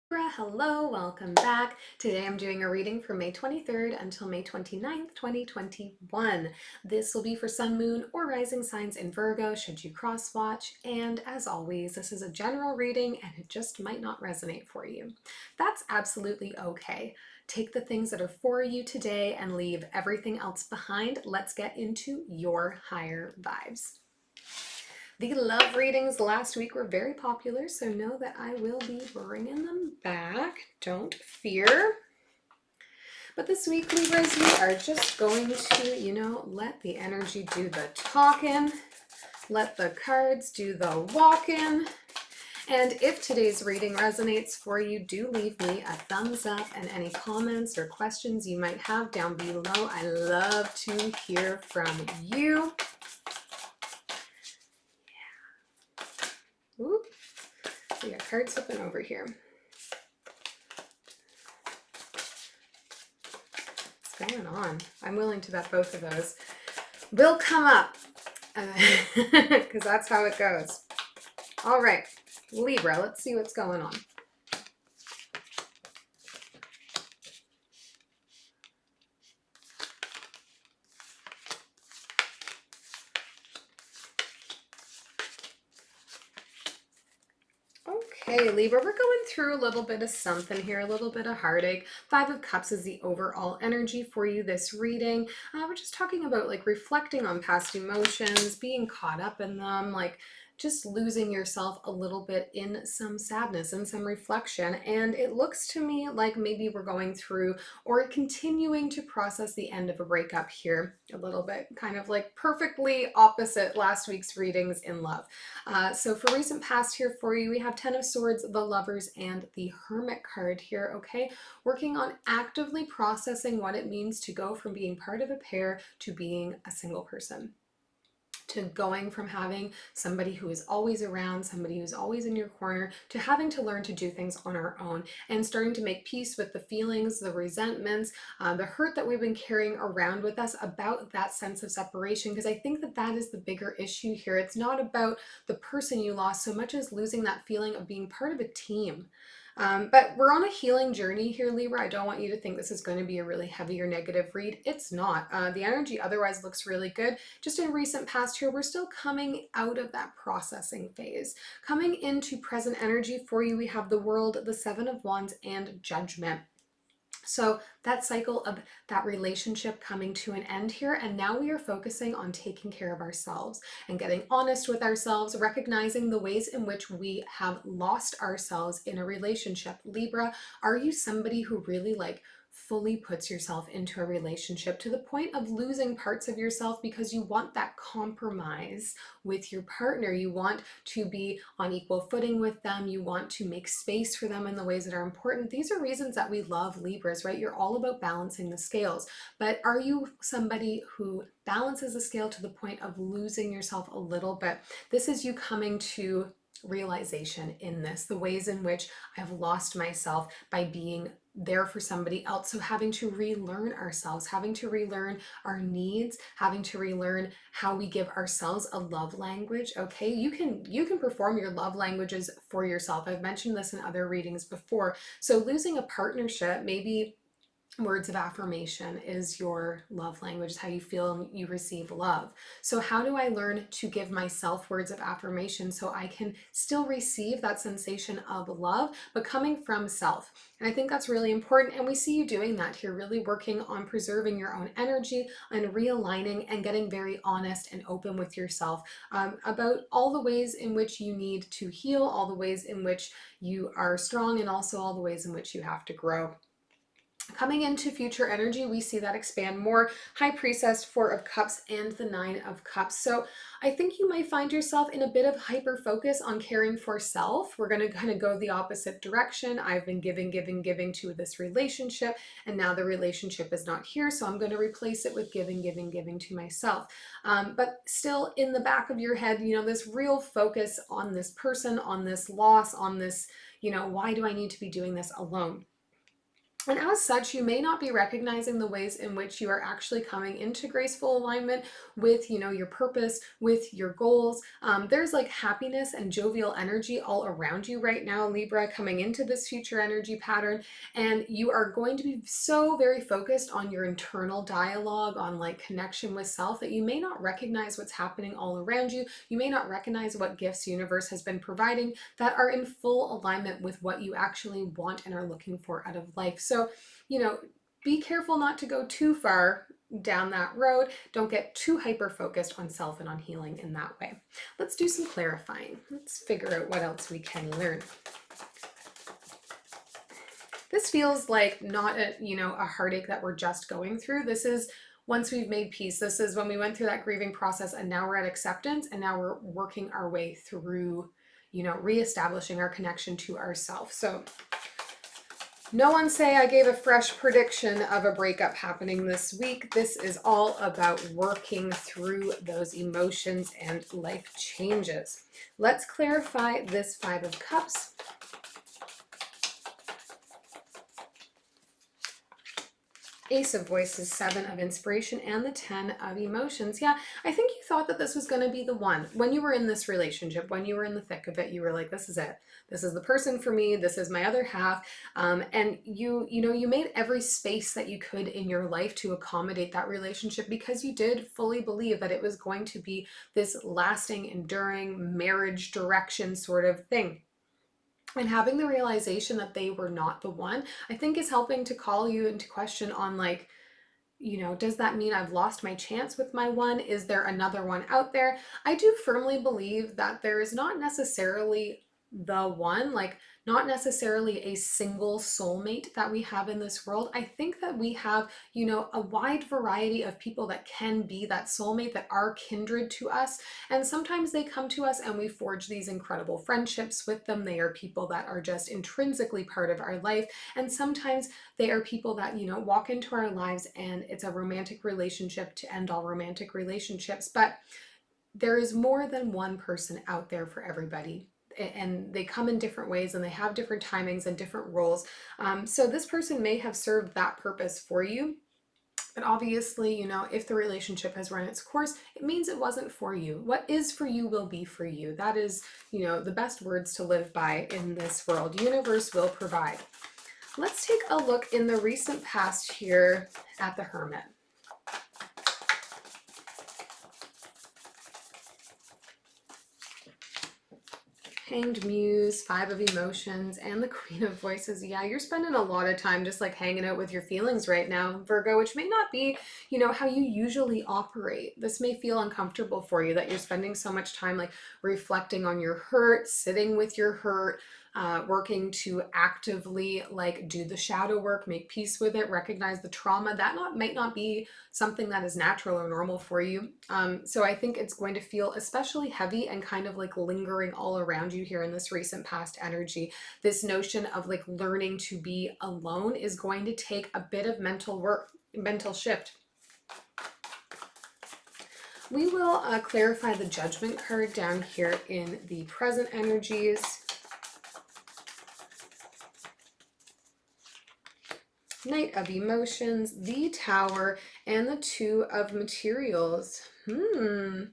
Hello, welcome back. Today I'm doing a reading from May 23rd until May 29th, 2021. This will be for Sun, Moon, or Rising signs in Virgo, should you cross watch. And as always, this is a general reading and it just might not resonate for you. That's absolutely okay. Take the things that are for you today and leave everything else behind. Let's get into your higher vibes. The love readings last week were very popular, so know that I will be bringing them back. Don't fear. But this week, Libras, we are just going to, let the energy do the talking. Let the cards do the walking. And if today's reading resonates for you, do leave me a thumbs up and any comments or questions you might have down below. I love to hear from you. Ooh, we got cards flipping over here. What's going on? I'm willing to bet both of those will come up because that's how it goes. All right, Libra, let's see what's going on. Okay, Libra, we're going through a little bit of something here, a little bit of heartache. Five of Cups is the overall energy for you this reading. We're just talking about like reflecting on past emotions, being caught up in them, like just losing yourself a little bit in some sadness and some reflection. And it looks to me like maybe we're going through or continuing to process the end of a breakup here a little bit, kind of like perfectly opposite last week's readings in love. So for recent past here for you, we have Ten of Swords, the Lovers, and the Hermit card here, okay? Working on actively processing what it means to go from being part of a pair to being a single person, to going from having somebody who is always around, somebody who's always in your corner, to having to learn to do things on our own and starting to make peace with the feelings, the resentments, the hurt that we've been carrying around with us about that sense of separation. Because I think that that is the bigger issue here. It's not about the person you lost so much as losing that feeling of being part of a team. But we're on a healing journey here, Libra. I don't want you to think this is going to be a really heavy or negative read. It's not. The energy otherwise looks really good. Just in recent past here, we're still coming out of that processing phase. Coming into present energy for you, we have the World, the Seven of Wands, and Judgment. So that cycle of that relationship coming to an end here, and now we are focusing on taking care of ourselves and getting honest with ourselves, recognizing the ways in which we have lost ourselves in a relationship. Libra, are you somebody who really fully puts yourself into a relationship to the point of losing parts of yourself because you want that compromise with your partner? You want to be on equal footing with them. You want to make space for them in the ways that are important. These are reasons that we love Libras, right? You're all about balancing the scales. But are you somebody who balances the scale to the point of losing yourself a little bit? This is you coming to realization in this, the ways in which I've lost myself by being there for somebody else. So having to relearn ourselves, having to relearn our needs, having to relearn how we give ourselves a love language. Okay, you can perform your love languages for yourself. I've mentioned this in other readings before. So losing a partnership, maybe words of affirmation is your love language, is how you feel you receive love. So how do I learn to give myself words of affirmation so I can still receive that sensation of love, but coming from self? And I think that's really important. And we see you doing that here, really working on preserving your own energy and realigning and getting very honest and open with yourself about all the ways in which you need to heal, all the ways in which you are strong, and also all the ways in which you have to grow. Coming into future energy, we see that expand more. High Priestess, Four of Cups, and the Nine of Cups. So I think you might find yourself in a bit of hyper focus on caring for self. We're going to kind of go the opposite direction. I've been giving to this relationship, and now the relationship is not here, so I'm going to replace it with giving to myself. But still in the back of your head, this real focus on this person, on this loss, on this, why do I need to be doing this alone? And as such, you may not be recognizing the ways in which you are actually coming into graceful alignment with, your purpose, with your goals. There's like happiness and jovial energy all around you right now, Libra, coming into this future energy pattern. And you are going to be so very focused on your internal dialogue, on like connection with self, that you may not recognize what's happening all around you. You may not recognize what gifts universe has been providing that are in full alignment with what you actually want and are looking for out of life. So, be careful not to go too far down that road. Don't get too hyper focused on self and on healing in that way. Let's do some clarifying. Let's figure out what else we can learn. This feels like not a heartache that we're just going through. This is once we've made peace. This is when we went through that grieving process and now we're at acceptance, and now we're working our way through, reestablishing our connection to ourselves. So no one say I gave a fresh prediction of a breakup happening this week. This is all about working through those emotions and life changes. Let's clarify this Five of Cups. Ace of Voices, Seven of Inspiration, and the Ten of Emotions. Yeah, I think you thought that this was going to be the one. When you were in this relationship, when you were in the thick of it, you were like, this is it. This is the person for me. This is my other half. And you made every space that you could in your life to accommodate that relationship, because you did fully believe that it was going to be this lasting, enduring marriage direction sort of thing. And having the realization that they were not the one, I think, is helping to call you into question on like, does that mean I've lost my chance with my one? Is there another one out there? I do firmly believe that there is not necessarily the one, like not necessarily a single soulmate that we have in this world. I think that we have, a wide variety of people that can be that soulmate, that are kindred to us. And sometimes they come to us and we forge these incredible friendships with them. They are people that are just intrinsically part of our life. And sometimes they are people that, walk into our lives and it's a romantic relationship to end all romantic relationships. But there is more than one person out there for everybody. And they come in different ways and they have different timings and different roles. So this person may have served that purpose for you. But obviously, if the relationship has run its course, it means it wasn't for you. What is for you will be for you. That is, the best words to live by in this world. Universe will provide. Let's take a look in the recent past here at the Hermit. Hanged Muse, Five of Emotions, and the Queen of Voices. Yeah, you're spending a lot of time just like hanging out with your feelings right now, Virgo, which may not be, how you usually operate. This may feel uncomfortable for you that you're spending so much time like reflecting on your hurt, sitting with your hurt, working to actively like do the shadow work, make peace with it, recognize the trauma. That might not be something that is natural or normal for you. So I think it's going to feel especially heavy and kind of like lingering all around you here in this recent past energy. This notion of like learning to be alone is going to take a bit of mental work, mental shift. We will clarify the Judgment card down here in the present energies. Knight of Emotions, the Tower, and the Two of Materials. You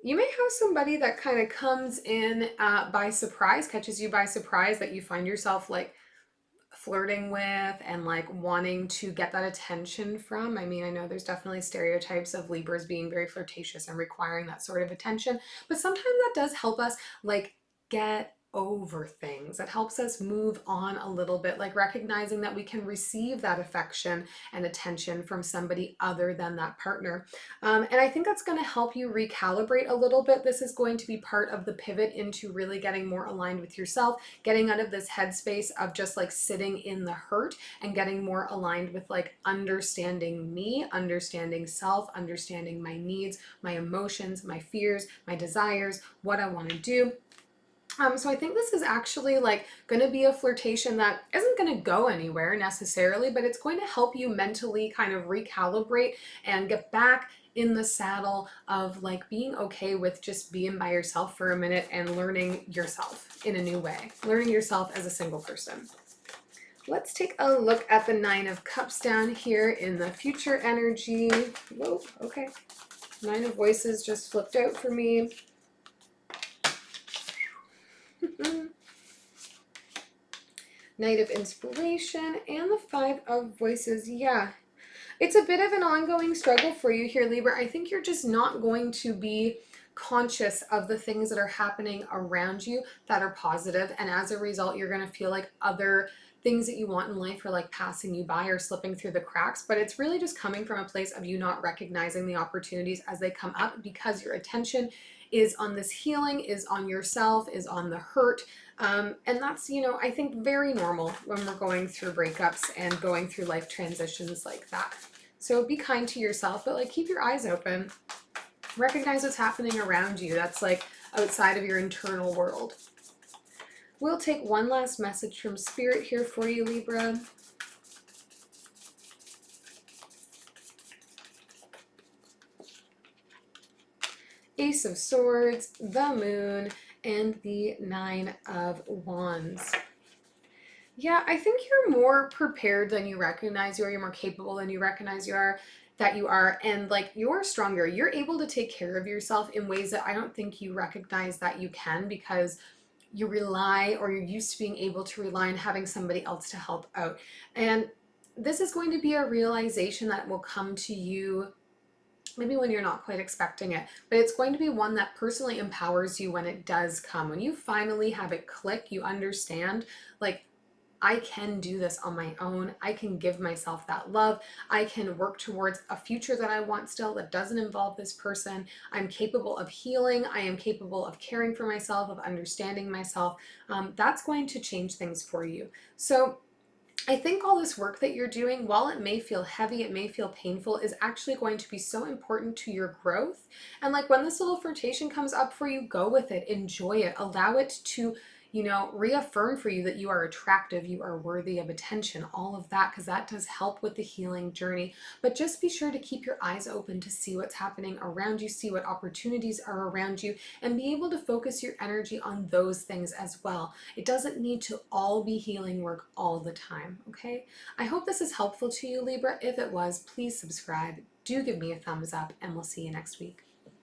may have somebody that kind of comes in by surprise, catches you by surprise, that you find yourself like flirting with and like wanting to get that attention from. I mean, I know there's definitely stereotypes of Libras being very flirtatious and requiring that sort of attention, but sometimes that does help us like get over things. It helps us move on a little bit, like recognizing that we can receive that affection and attention from somebody other than that partner. And I think that's going to help you recalibrate a little bit. This is going to be part of the pivot into really getting more aligned with yourself, getting out of this headspace of just like sitting in the hurt and getting more aligned with like understanding me, understanding self, understanding my needs, my emotions, my fears, my desires, what I want to do. So I think this is actually like going to be a flirtation that isn't going to go anywhere necessarily, but it's going to help you mentally kind of recalibrate and get back in the saddle of like being okay with just being by yourself for a minute and learning yourself in a new way, learning yourself as a single person. Let's take a look at the Nine of Cups down here in the future energy. Whoa, okay. Nine of Voices just flipped out for me. Knight of Inspiration and the Five of Voices. Yeah, it's a bit of an ongoing struggle for you here, Libra. I think you're just not going to be conscious of the things that are happening around you that are positive, and as a result you're going to feel like other things that you want in life are like passing you by or slipping through the cracks. But it's really just coming from a place of you not recognizing the opportunities as they come up, because your attention is on this healing, is on yourself, is on the hurt. And that's, you know, I think very normal when we're going through breakups and going through life transitions like that. So be kind to yourself, but like keep your eyes open. Recognize what's happening around you. That's like outside of your internal world. We'll take one last message from Spirit here for you, Libra. Ace of Swords, the Moon, and the Nine of Wands. Yeah, I think you're more prepared than you recognize you are. You're more capable than you recognize you are, and like you're stronger. You're able to take care of yourself in ways that I don't think you recognize that you can, because you rely, or you're used to being able to rely on having somebody else to help out. And this is going to be a realization that will come to you maybe when you're not quite expecting it, but it's going to be one that personally empowers you when it does come. When you finally have it click, you understand, like, I can do this on my own. I can give myself that love. I can work towards a future that I want still that doesn't involve this person. I'm capable of healing. I am capable of caring for myself, of understanding myself. That's going to change things for you. So I think all this work that you're doing, while it may feel heavy, it may feel painful, is actually going to be so important to your growth. And like when this little flirtation comes up for you, go with it, enjoy it, allow it to, you know, reaffirm for you that you are attractive, you are worthy of attention, all of that, because that does help with the healing journey. But just be sure to keep your eyes open to see what's happening around you, see what opportunities are around you, and be able to focus your energy on those things as well. It doesn't need to all be healing work all the time, okay? I hope this is helpful to you, Libra. If it was, please subscribe. Do give me a thumbs up, and we'll see you next week.